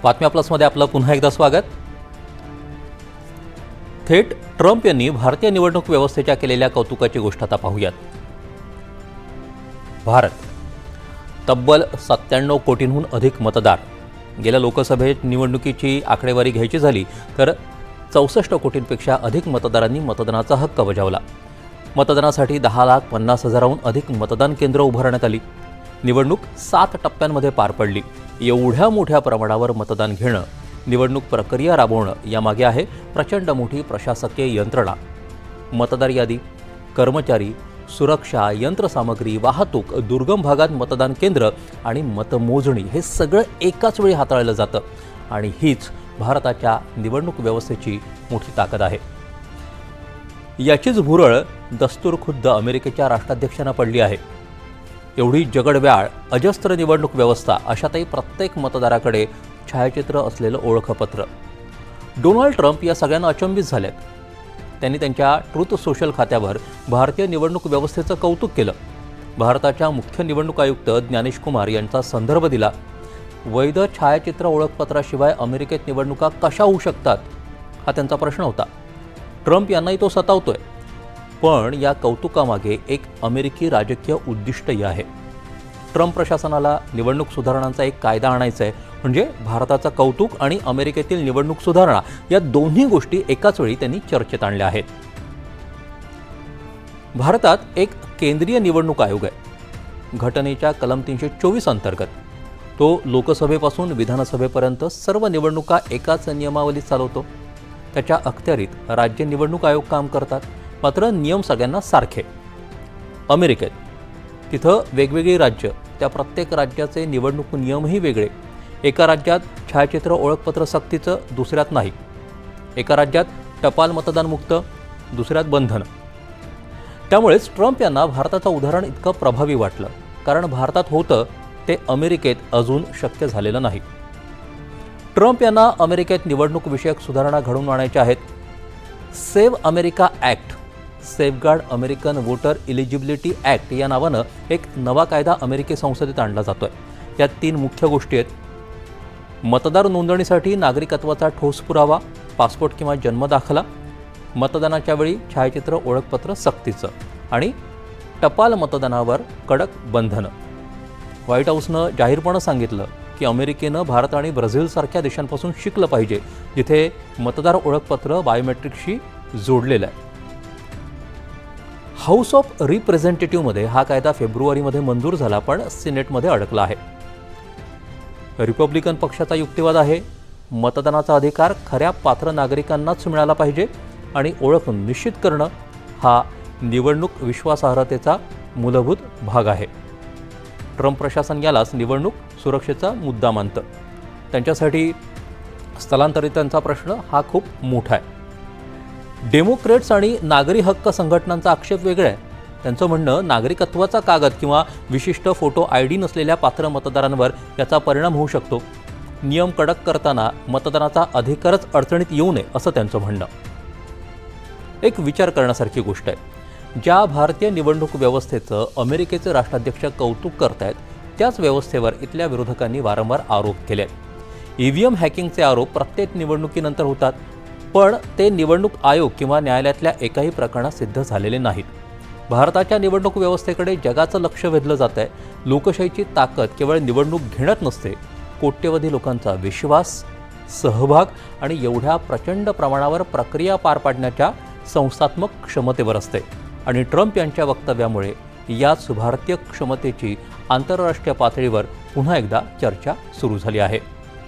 बातम्या प्लसमध्ये आपलं पुन्हा एकदा स्वागत। थेट ट्रम्प यांनी भारतीय निवडणूक व्यवस्थेच्या केलेल्या कौतुकाची गोष्ट आता पाहूयात। भारत तब्बल 97 कोटींहून अधिक मतदार। गेल्या लोकसभेत निवडणुकीची आकडेवारी घ्यायची झाली तर 64 कोटींपेक्षा अधिक मतदारांनी मतदानाचा हक्क बजावला। मतदानासाठी 10,50,000हून अधिक मतदान केंद्र उभारण्यात आली। निवडणूक 7 टप्प्यांमध्ये पार पडली। एवढ्या मोठ्या प्रमाणावर मतदान घेणं, निवडणूक प्रक्रिया राबवणं यामागे आहे प्रचंड मोठी प्रशासकीय यंत्रणा। मतदार यादी, कर्मचारी, सुरक्षा, यंत्रसामग्री, वाहतूक, दुर्गम भागात मतदान केंद्र आणि मतमोजणी हे सगळं एकाच वेळी हाताळलं जातं आणि हीच भारताच्या निवडणूक व्यवस्थेची मोठी ताकद आहे। याचीच भुरळ दस्तूरखुद्द अमेरिकेच्या राष्ट्राध्यक्षांना पडली आहे। एवढी जगडव्याळ अजस्त्र निवडणूक व्यवस्था, अशातही प्रत्येक मतदाराकडे छायाचित्र असलेलं ओळखपत्र। डोनाल्ड ट्रम्प या सगळ्यांना अचंबित झालेत। त्यांनी त्यांच्या ट्रुथ सोशल खात्यावर भारतीय निवडणूक व्यवस्थेचं कौतुक केलं। भारताच्या मुख्य निवडणूक आयुक्त ज्ञानेश कुमार यांचा संदर्भ दिला। वैध छायाचित्र ओळखपत्राशिवाय अमेरिकेत निवडणुका कशा होऊ शकतात हा त्यांचा प्रश्न होता। ट्रम्प यांनाही तो सतावतोय, पण या कौतुकामागे एक अमेरिकी राजकीय उद्दिष्टही आहे। ट्रम्प प्रशासनाला निवडणूक सुधारणांचा एक कायदा आणायचा आहे, म्हणजे भारताचं कौतुक आणि अमेरिकेतील निवडणूक सुधारणा या दोन्ही गोष्टी एकाच वेळी त्यांनी चर्चेत आणल्या आहेत। भारतात एक केंद्रीय निवडणूक आयोग आहे। घटनेच्या कलम 324 अंतर्गत तो लोकसभेपासून विधानसभेपर्यंत सर्व निवडणुका एकाच नियमावलीत चालवतो। त्याच्या अखत्यारीत राज्य निवडणूक आयोग काम करतात, मात्र नियम सगळ्यांना सारखे। अमेरिकेत तिथं वेगवेगळी राज्य, त्या प्रत्येक राज्याचे निवडणूक नियमही वेगळे। एका राज्यात छायाचित्र ओळखपत्र सक्तीचं, दुसऱ्यात नाही। एका राज्यात टपाल मतदान मुक्त, दुसऱ्यात बंधन। त्यामुळेच ट्रम्प यांना भारताचं उदाहरण इतकं प्रभावी वाटलं, कारण भारतात होतं ते अमेरिकेत अजून शक्य झालेलं नाही। ट्रम्प यांना अमेरिकेत निवडणूक विषयक सुधारणा घडवून आणायच्या आहेत। Save America act, safeguard American voter eligibility act या नावानं एक नवा कायदा अमेरिकी संसदेत आणला जातोय। यात 3 मुख्य गोष्टी आहेत। मतदार नोंदणीसाठी नागरिकत्वाचा ठोस पुरावा, पासपोर्ट किंवा जन्मदाखला, मतदानाच्या वेळी छायाचित्र ओळखपत्र सक्तीचं आणि टपाल मतदानावर कडक बंधनं। व्हाईट हाऊसनं जाहीरपणे सांगितलं की अमेरिकेनं भारत आणि ब्राझीलसारख्या देशांपासून शिकलं पाहिजे, जिथे मतदार ओळखपत्र बायोमेट्रिकशी जोडलेलं आहे। हाऊस ऑफ रिप्रेझेंटेटिव्हमध्ये हा कायदा फेब्रुवारीमध्ये मंजूर झाला, पण सिनेटमध्ये अडकला आहे। रिपब्लिकन पक्षाचा युक्तिवाद आहे, मतदानाचा अधिकार खऱ्या पात्र नागरिकांनाच मिळाला पाहिजे आणि ओळख निश्चित करणं हा निवडणूक विश्वासार्हतेचा मूलभूत भाग आहे। ट्रम्प प्रशासन यालाच निवडणूक सुरक्षेचा मुद्दा मानतं। त्यांच्यासाठी स्थलांतरितांचा प्रश्न हा खूप मोठा आहे। डेमोक्रेट्स आणि नागरी हक्क संघटनांचा आक्षेप वेगळा आहे। त्यांचं म्हणणं, नागरिकत्वाचा कागद किंवा विशिष्ट फोटो ID नसलेल्या पात्र मतदारांवर याचा परिणाम होऊ शकतो। नियम कडक करताना मतदानाचा अधिकारच अडचणीत येऊ नये असं त्यांचं म्हणणं। एक विचार करण्यासारखी गोष्ट आहे, ज्या भारतीय निवडणूक व्यवस्थेचं अमेरिकेचे राष्ट्राध्यक्ष कौतुक करतायत, त्याच व्यवस्थेवर इथल्या विरोधकांनी वारंवार आरोप केले आहेत। EVM हॅकिंगचे आरोप प्रत्येक निवडणुकीनंतर होतात, पण ते निवडणूक आयोग किंवा न्यायालयातल्या एकाही प्रकरणात सिद्ध झालेले नाहीत। भारताच्या निवडणूक व्यवस्थेकडे जगाचं लक्ष वेधलं जात आहे। लोकशाहीची ताकद केवळ निवडणूक घेण्यात नसते, कोट्यवधी लोकांचा विश्वास, सहभाग आणि एवढ्या प्रचंड प्रमाणावर प्रक्रिया पार पाडण्याच्या संस्थात्मक क्षमतेवर असते। आणि ट्रम्प यांच्या वक्तव्यामुळे याच भारतीय क्षमतेची आंतरराष्ट्रीय पातळीवर पुन्हा एकदा चर्चा सुरू झाली आहे।